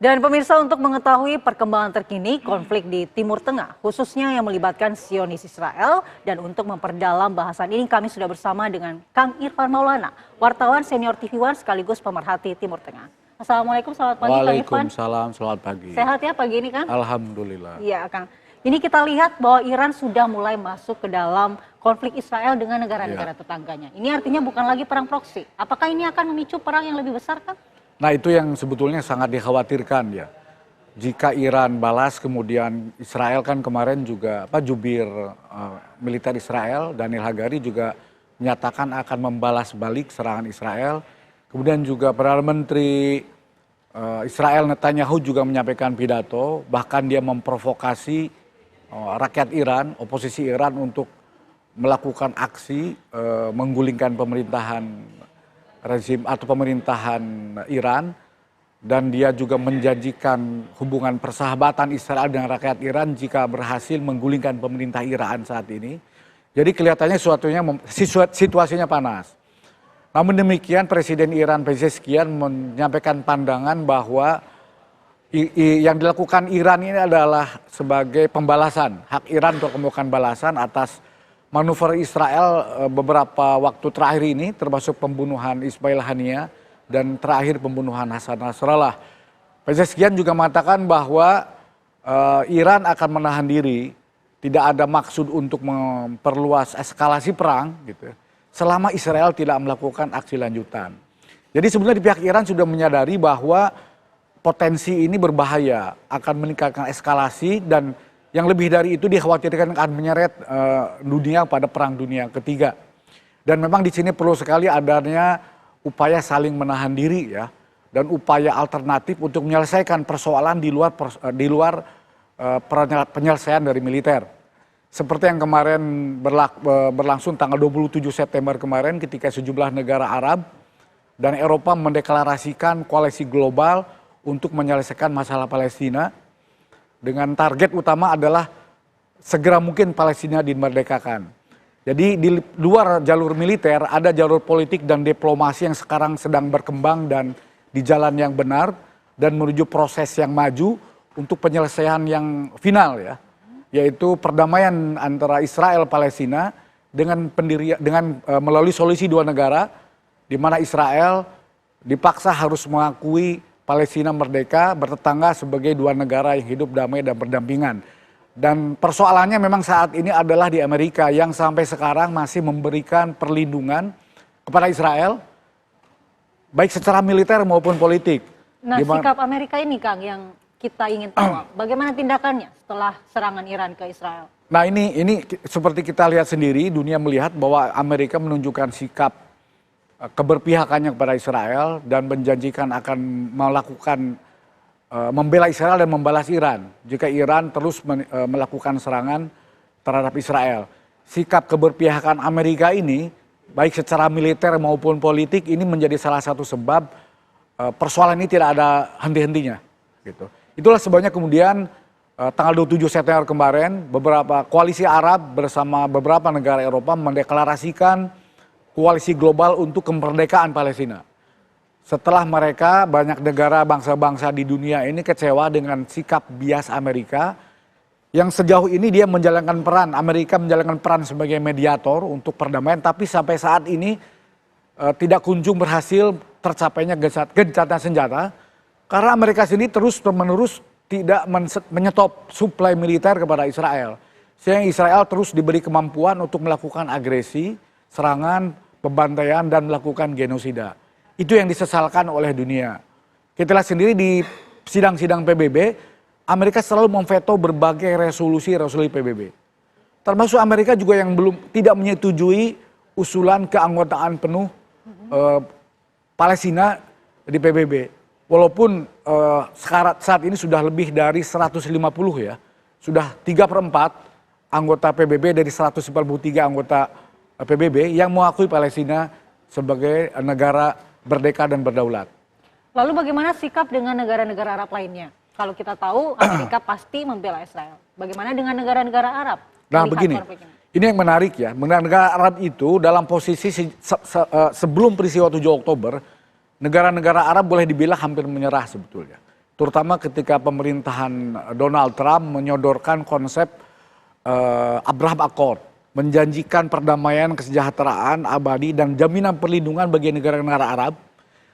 Dan pemirsa, untuk mengetahui perkembangan terkini konflik di Timur Tengah, khususnya yang melibatkan Zionis Israel, dan untuk memperdalam bahasan ini kami sudah bersama dengan Kang Irfan Maulana, wartawan senior TV One sekaligus pemerhati Timur Tengah. Assalamualaikum, selamat pagi Kang Irfan. Waalaikumsalam, selamat pagi. Sehat ya pagi ini Kang? Alhamdulillah. Iya Kang. Ini kita lihat bahwa Iran sudah mulai masuk ke dalam konflik Israel dengan negara-negara tetangganya. Ini artinya bukan lagi perang proksi. Apakah ini akan memicu perang yang lebih besar Kang? Nah, itu yang sebetulnya sangat dikhawatirkan ya. Jika Iran balas, kemudian Israel kan kemarin juga jubir militer Israel Daniel Hagari juga menyatakan akan membalas balik serangan Israel. Kemudian juga Perdana Menteri Israel Netanyahu juga menyampaikan pidato, bahkan dia memprovokasi rakyat Iran, oposisi Iran untuk melakukan aksi menggulingkan pemerintahan rezim atau pemerintahan Iran, dan dia juga menjanjikan hubungan persahabatan Israel dengan rakyat Iran jika berhasil menggulingkan pemerintah Iran saat ini. Jadi kelihatannya situasinya panas. Namun demikian Presiden Iran Pezeshkian menyampaikan pandangan bahwa yang dilakukan Iran ini adalah sebagai pembalasan, hak Iran untuk melakukan balasan atas manuver Israel beberapa waktu terakhir ini, termasuk pembunuhan Ismail Haniyeh dan terakhir pembunuhan Hasan Nasrallah. Pezeshkian juga mengatakan bahwa Iran akan menahan diri, tidak ada maksud untuk memperluas eskalasi perang, gitu, selama Israel tidak melakukan aksi lanjutan. Jadi sebenarnya di pihak Iran sudah menyadari bahwa potensi ini berbahaya, akan meningkatkan eskalasi, dan yang lebih dari itu dikhawatirkan akan menyeret dunia pada perang dunia ketiga. Dan memang di sini perlu sekali adanya upaya saling menahan diri ya, dan upaya alternatif untuk menyelesaikan persoalan di luar penyelesaian dari militer. Seperti yang kemarin berlangsung tanggal 27 September kemarin ketika sejumlah negara Arab dan Eropa mendeklarasikan koalisi global untuk menyelesaikan masalah Palestina, dengan target utama adalah segera mungkin Palestina dimerdekakan. Jadi di luar jalur militer ada jalur politik dan diplomasi yang sekarang sedang berkembang dan di jalan yang benar dan menuju proses yang maju untuk penyelesaian yang final ya, yaitu perdamaian antara Israel Palestina dengan melalui solusi dua negara, di mana Israel dipaksa harus mengakui Palestina merdeka bertetangga sebagai dua negara yang hidup damai dan berdampingan. Dan persoalannya memang saat ini adalah di Amerika yang sampai sekarang masih memberikan perlindungan kepada Israel, baik secara militer maupun politik. Nah, sikap Amerika ini Kang yang kita ingin tahu, bagaimana tindakannya setelah serangan Iran ke Israel? Nah ini seperti kita lihat sendiri, dunia melihat bahwa Amerika menunjukkan sikap keberpihakannya kepada Israel dan menjanjikan akan melakukan membela Israel dan membalas Iran jika Iran terus melakukan serangan terhadap Israel. Sikap keberpihakan Amerika ini baik secara militer maupun politik ini menjadi salah satu sebab persoalan ini tidak ada henti-hentinya gitu. Itulah sebabnya kemudian tanggal 27 September kemarin beberapa koalisi Arab bersama beberapa negara Eropa mendeklarasikan koalisi global untuk kemerdekaan Palestina. Setelah mereka, banyak negara bangsa-bangsa di dunia ini kecewa dengan sikap bias Amerika, yang sejauh ini dia menjalankan peran, Amerika menjalankan peran sebagai mediator untuk perdamaian, tapi sampai saat ini tidak kunjung berhasil tercapainya gencatan senjata, karena Amerika sendiri terus-menerus tidak menyetop suplai militer kepada Israel. Sehingga Israel terus diberi kemampuan untuk melakukan agresi, serangan, pembantaian, dan melakukan genosida. Itu yang disesalkan oleh dunia. Kita lihat sendiri di sidang-sidang PBB, Amerika selalu memveto berbagai resolusi PBB. Termasuk Amerika juga yang tidak menyetujui usulan keanggotaan penuh Palestina di PBB. Walaupun saat ini sudah lebih dari 150 ya, sudah 3/4 anggota PBB dari 143 anggota PBB yang mengakui Palestina sebagai negara merdeka dan berdaulat. Lalu bagaimana sikap dengan negara-negara Arab lainnya? Kalau kita tahu Amerika pasti membela Israel. Bagaimana dengan negara-negara Arab? Nah begini, ini yang menarik ya. Negara Arab itu dalam posisi sebelum peristiwa 7 Oktober, negara-negara Arab boleh dibilang hampir menyerah sebetulnya. terutama ketika pemerintahan Donald Trump menyodorkan konsep Abraham Accord, menjanjikan perdamaian, kesejahteraan abadi dan jaminan perlindungan bagi negara-negara Arab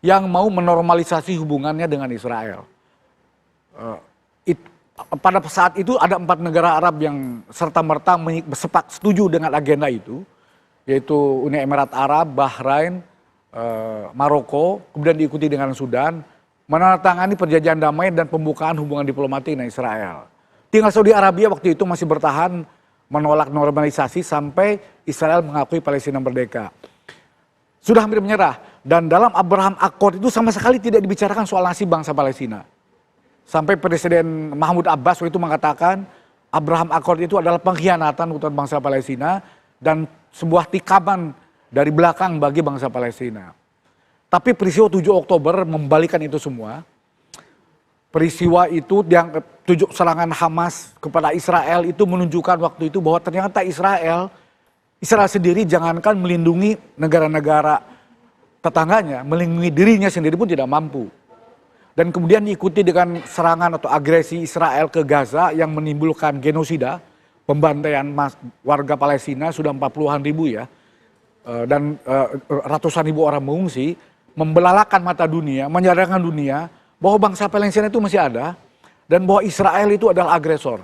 yang mau menormalisasi hubungannya dengan Israel. Pada saat itu ada 4 negara Arab yang serta-merta setuju dengan agenda itu, yaitu Uni Emirat Arab, Bahrain, Maroko, kemudian diikuti dengan Sudan, menandatangani perjanjian damai dan pembukaan hubungan diplomatik dengan Israel. Tinggal Saudi Arabia waktu itu masih bertahan menolak normalisasi sampai Israel mengakui Palestina merdeka. Sudah hampir menyerah, dan dalam Abraham Accord itu sama sekali tidak dibicarakan soal nasib bangsa Palestina. Sampai Presiden Mahmud Abbas waktu itu mengatakan Abraham Accord itu adalah pengkhianatan untuk bangsa Palestina dan sebuah tikaman dari belakang bagi bangsa Palestina. Tapi peristiwa 7 Oktober membalikan itu semua. Peristiwa itu yang serangan Hamas kepada Israel itu menunjukkan waktu itu bahwa ternyata Israel sendiri jangankan melindungi negara-negara tetangganya, melindungi dirinya sendiri pun tidak mampu. Dan kemudian diikuti dengan serangan atau agresi Israel ke Gaza yang menimbulkan genosida, pembantaian warga Palestina sudah 40-an ribu ya, dan ratusan ribu orang mengungsi, membelalakan mata dunia, menyadarkan dunia bahwa bangsa Palestina itu masih ada dan bahwa Israel itu adalah agresor.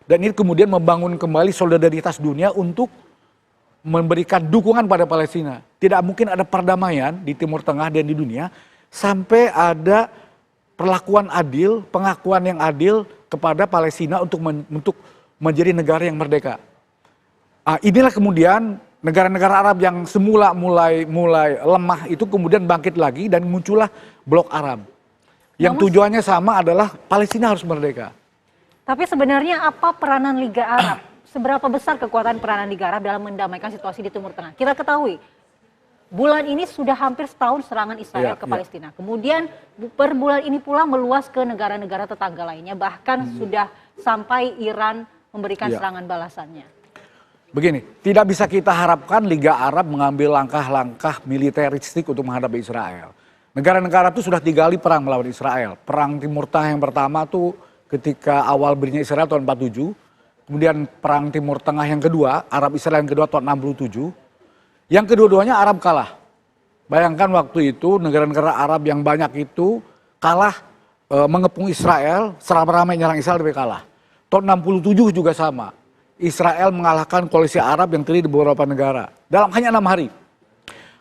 Dan ini kemudian membangun kembali solidaritas dunia untuk memberikan dukungan pada Palestina. Tidak mungkin ada perdamaian di Timur Tengah dan di dunia sampai ada perlakuan adil, pengakuan yang adil kepada Palestina untuk menjadi negara yang merdeka. Inilah kemudian negara-negara Arab yang semula mulai lemah itu kemudian bangkit lagi dan muncullah blok Arab. Yang tujuannya sama adalah Palestina harus merdeka. Tapi sebenarnya apa peranan Liga Arab? Seberapa besar kekuatan peranan Liga Arab dalam mendamaikan situasi di Timur Tengah? Kita ketahui bulan ini sudah hampir setahun serangan Israel ke Palestina. Kemudian per bulan ini pula meluas ke negara-negara tetangga lainnya. Bahkan sudah sampai Iran memberikan serangan balasannya. Begini, tidak bisa kita harapkan Liga Arab mengambil langkah-langkah militeristik untuk menghadapi Israel. Negara-negara itu sudah 3 kali perang melawan Israel. Perang Timur Tengah yang pertama itu ketika awal berdirinya Israel tahun 47. Kemudian perang Timur Tengah yang kedua, Arab Israel yang kedua tahun 67. Yang kedua-duanya Arab kalah. Bayangkan waktu itu negara-negara Arab yang banyak itu kalah mengepung Israel, ramai nyerang Israel tapi kalah. Tahun 67 juga sama. Israel mengalahkan koalisi Arab yang terdiri di beberapa negara. Dalam hanya 6 hari.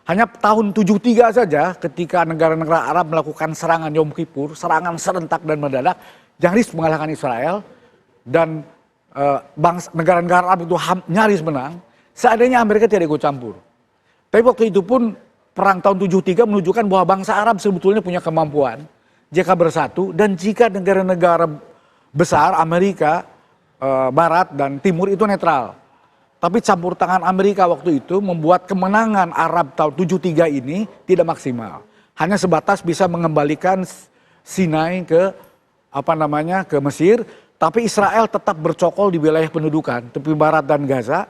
Hanya tahun 73 saja ketika negara-negara Arab melakukan serangan Yom Kippur, serangan serentak dan mendadak, nyaris mengalahkan Israel. Dan negara-negara Arab itu nyaris menang. Seandainya Amerika tidak ikut campur. Tapi waktu itu pun perang tahun 73 menunjukkan bahwa bangsa Arab sebetulnya punya kemampuan jika bersatu dan jika negara-negara besar Amerika, Barat dan Timur itu netral. Tapi campur tangan Amerika waktu itu membuat kemenangan Arab tahun 73 ini tidak maksimal. Hanya sebatas bisa mengembalikan Sinai ke ke Mesir, tapi Israel tetap bercokol di wilayah pendudukan tepi barat dan Gaza.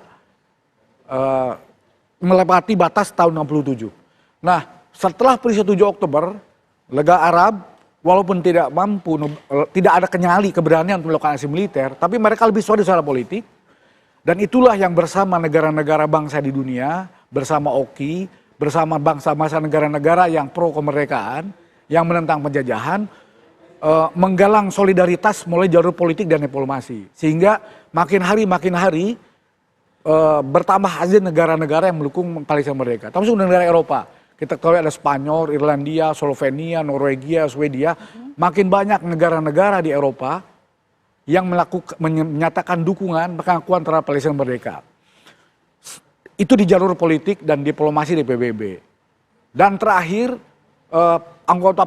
Melewati batas tahun 67. Nah, setelah peristiwa 7 Oktober, Liga Arab walaupun tidak mampu, tidak ada kenyali keberanian untuk melakukan aksi militer, tapi mereka lebih solid secara politik. Dan itulah yang bersama negara-negara bangsa di dunia, bersama OKI, bersama bangsa-bangsa negara-negara yang pro kemerdekaan, yang menentang penjajahan, menggalang solidaritas mulai jalur politik dan diplomasi. Sehingga makin hari bertambah aja negara-negara yang mendukung Palestina merdeka. Tapi juga negara Eropa. Kita tahu ada Spanyol, Irlandia, Slovenia, Norwegia, Swedia. Makin banyak negara-negara di Eropa yang menyatakan dukungan pengakuan terhadap Palestina merdeka. Itu di jalur politik dan diplomasi di PBB. Dan terakhir, anggota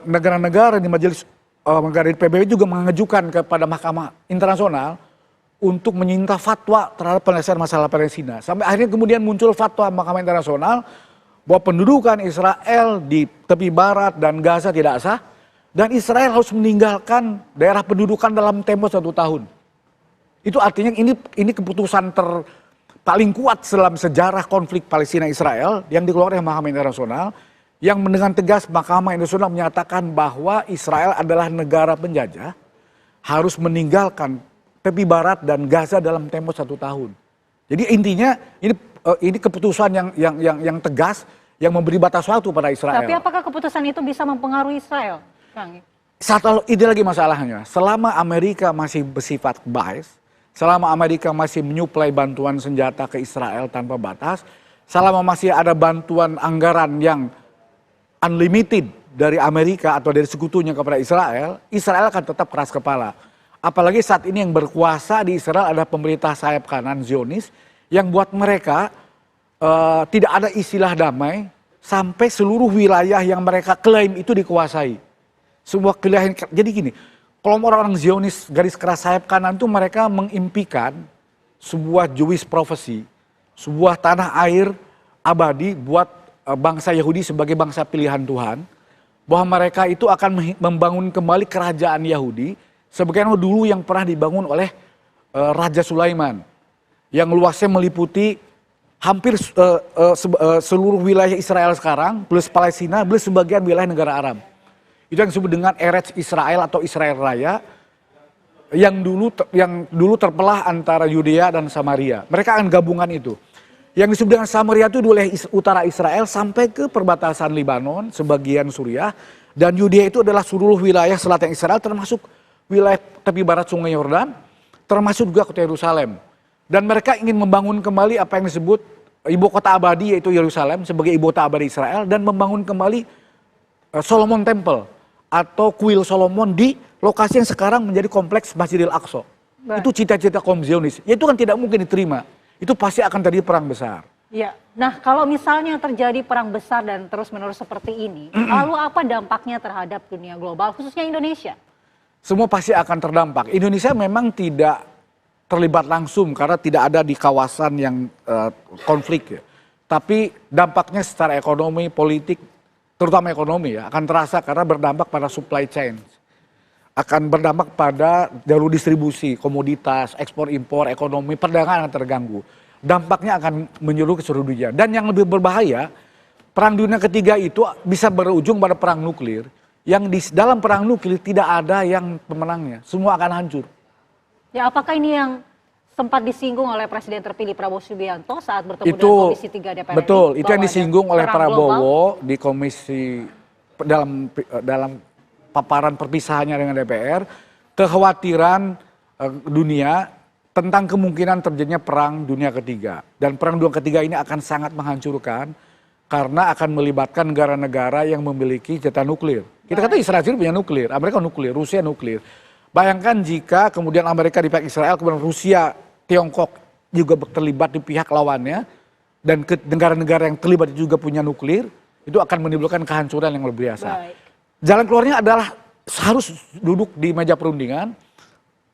negara-negara di majelis negara di PBB juga mengajukan kepada Mahkamah Internasional untuk meminta fatwa terhadap penyelesaian masalah Palestina. Sampai akhirnya kemudian muncul fatwa Mahkamah Internasional bahwa pendudukan Israel di tepi barat dan Gaza tidak sah. Dan Israel harus meninggalkan daerah pendudukan dalam tempo 1 tahun. Itu artinya ini keputusan paling kuat dalam sejarah konflik Palestina-Israel yang dikeluarkan oleh Mahkamah Internasional yang dengan tegas Mahkamah Internasional menyatakan bahwa Israel adalah negara penjajah, harus meninggalkan tepi barat dan Gaza dalam tempo 1 tahun. Jadi intinya ini keputusan yang tegas yang memberi batas waktu pada Israel. Tapi apakah keputusan itu bisa mempengaruhi Israel, Kang? Ini lagi masalahnya. Selama Amerika masih bersifat bias, selama Amerika masih menyuplai bantuan senjata ke Israel tanpa batas, selama masih ada bantuan anggaran yang unlimited dari Amerika atau dari sekutunya kepada Israel, Israel akan tetap keras kepala. Apalagi saat ini yang berkuasa di Israel ada pemerintah sayap kanan Zionis yang buat mereka tidak ada istilah damai sampai seluruh wilayah yang mereka klaim itu dikuasai. Sebuah wilayah, jadi gini, kalau orang-orang Zionis garis keras sayap kanan itu mereka mengimpikan sebuah Jewish prophecy, sebuah tanah air abadi buat bangsa Yahudi sebagai bangsa pilihan Tuhan, bahwa mereka itu akan membangun kembali kerajaan Yahudi sebagaimana dulu yang pernah dibangun oleh Raja Sulaiman, yang luasnya meliputi hampir seluruh wilayah Israel sekarang, plus Palestina, plus sebagian wilayah negara Arab. Itu yang disebut dengan Eretz Israel atau Israel Raya, yang dulu terbelah antara Yudea dan Samaria. Mereka akan gabungan itu. Yang disebut dengan Samaria itu wilayah utara Israel sampai ke perbatasan Lebanon, sebagian Suriah, dan Yudea itu adalah seluruh wilayah selatan Israel termasuk wilayah tepi barat Sungai Yordan, termasuk juga kota Yerusalem. Dan mereka ingin membangun kembali apa yang disebut ibu kota abadi yaitu Yerusalem sebagai ibu kota abadi Israel, dan membangun kembali Solomon Temple atau kuil Solomon di lokasi yang sekarang menjadi kompleks Masjidil Aqsa. Itu cita-cita kaum Zionis. Ya itu kan tidak mungkin diterima. Itu pasti akan terjadi perang besar. Ya, nah kalau misalnya terjadi perang besar dan terus-menerus seperti ini, lalu apa dampaknya terhadap dunia global, khususnya Indonesia? Semua pasti akan terdampak. Indonesia memang tidak terlibat langsung karena tidak ada di kawasan yang konflik ya. Tapi dampaknya secara ekonomi, politik, terutama ekonomi ya, akan terasa karena berdampak pada supply chain. Akan berdampak pada jalur distribusi, komoditas, ekspor impor, ekonomi, perdagangan akan terganggu. Dampaknya akan menyeluruh ke seluruh dunia. Dan yang lebih berbahaya, perang dunia ketiga itu bisa berujung pada perang nuklir. Yang di dalam perang nuklir tidak ada yang pemenangnya, semua akan hancur. Ya, apakah ini yang sempat disinggung oleh Presiden terpilih Prabowo Subianto saat bertemu dengan Komisi 3 DPR? Betul, itu yang disinggung oleh Prabowo di komisi dalam paparan perpisahannya dengan DPR, kekhawatiran dunia tentang kemungkinan terjadinya perang dunia ketiga. Dan perang dunia ketiga ini akan sangat menghancurkan karena akan melibatkan negara-negara yang memiliki senjata nuklir. Kita kata Israel punya nuklir, Amerika nuklir, Rusia nuklir. Bayangkan jika kemudian Amerika di pihak Israel, kemudian Rusia, Tiongkok juga terlibat di pihak lawannya, dan negara-negara yang terlibat juga punya nuklir, itu akan menimbulkan kehancuran yang luar biasa. Baik. Jalan keluarnya adalah harus duduk di meja perundingan,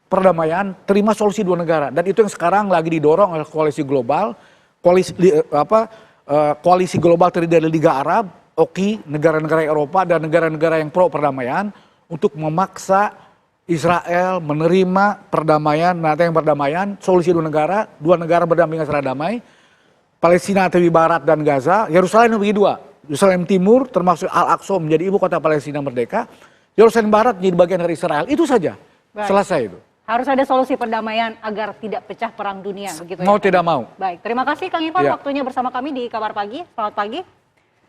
perdamaian, terima solusi dua negara. Dan itu yang sekarang lagi didorong oleh koalisi global, koalisi global terdiri dari Liga Arab, OKI, negara-negara Eropa, dan negara-negara yang pro perdamaian untuk memaksa Israel menerima perdamaian, yang perdamaian, solusi dua negara berdampingan secara damai, Palestina tepi barat dan Gaza, Yerusalem bagi dua. Yerusalem Timur termasuk Al-Aqsa menjadi ibu kota Palestina merdeka, Yerusalem Barat menjadi bagian dari Israel. Itu saja. Baik. Selesai itu. Harus ada solusi perdamaian agar tidak pecah perang dunia begitu mau ya. Tidak mau. Baik, terima kasih Kang Irfan ya. Waktunya bersama kami di Kabar Pagi. Selamat pagi.